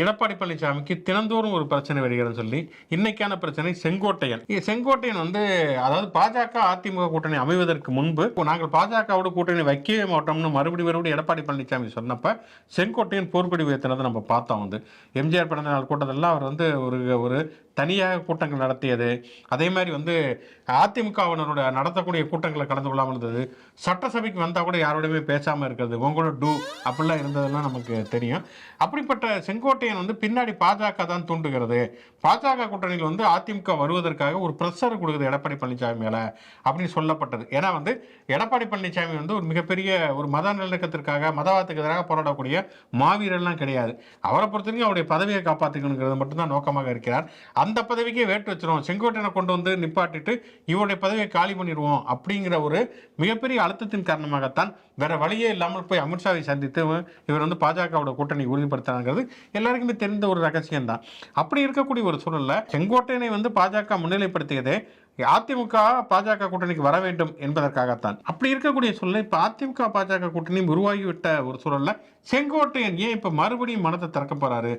எடப்பாடி பழனிசாமிக்கு தினந்தோறும் ஒரு பிரச்சனை வருகிறதுன்னு சொல்லி இன்னைக்கான பிரச்சனை செங்கோட்டையன். செங்கோட்டையன் அதாவது பாஜக அதிமுக கூட்டணி அமைவதற்கு முன்பு நாங்கள் பாஜகவோட கூட்டணி வைக்கவே மாட்டோம்னு மறுபடியும் எடப்பாடி பழனிசாமி சொன்னப்ப செங்கோட்டையன் போர்க்கொடி உயர்த்தினதை நம்ம பார்த்தோம். எம்ஜிஆர் பிறந்த நாள் கூட்டத்தெல்லாம் அவர் ஒரு தனியாக கூட்டங்கள் நடத்தியது, அதே மாதிரி அதிமுகவினரோட நடத்தக்கூடிய கூட்டங்களை கலந்து கொள்ளாமல் இருந்தது, சட்டசபைக்கு வந்தால் கூட யாரோடையுமே பேசாமல் இருக்கிறது, உங்களோட டூ அப்படிலாம் இருந்ததெல்லாம் நமக்கு தெரியும். அப்படிப்பட்ட செங்கோட்டையன் பின்னாடி பாஜக தான் தூண்டுகிறது, பாஜக கூட்டணியில் அதிமுக வருவதற்காக ஒரு பிரஷர் கொடுக்குது எடப்பாடி பழனிசாமி மேல அப்படின்னு சொல்லப்பட்டது. ஏன்னா எடப்பாடி பழனிசாமி ஒரு மிகப்பெரிய ஒரு மத நல்லிணக்கத்திற்காக மதவாதத்துக்கு எதிராக போராடக்கூடிய மாவீரர்லாம் கிடையாது. அவரை பொறுத்தவரைக்கும் அவருடைய பதவியை காப்பாற்றிக்கணுங்கிறது மட்டும்தான் நோக்கமாக இருக்கிறார். அந்த பதவிக்கே வேட்டு வச்சிரும், செங்கோட்டையனை கொண்டு நிப்பாட்டிட்டு இவருடைய பதவியை காலி பண்ணிடுவோம் அப்படிங்கிற ஒரு மிகப்பெரிய அழுத்தத்தின் காரணமாகத்தான் வேற வழியே இல்லாமல் போய் அமித்ஷாவை சந்தித்து இவர் பாஜகவோட கூட்டணி உறுதிப்படுத்தினாங்கிறது எல்லாருக்குமே தெரிந்த ஒரு ரகசியம் தான். அப்படி இருக்கக்கூடிய ஒரு சூழல்ல செங்கோட்டையனை பாஜக முன்னிலைப்படுத்தியதே அதிமுக பாஜக கூட்டணிக்கு வர வேண்டும் என்பதற்காகத்தான். அப்படி இருக்கக்கூடிய சூழலை இப்ப அதிமுக பாஜக கூட்டணி உருவாகிவிட்ட ஒரு சூழல்ல செங்கோட்டையன் ஏன் இப்ப மறுபடியும் மனத்தை திறக்க போறாரு?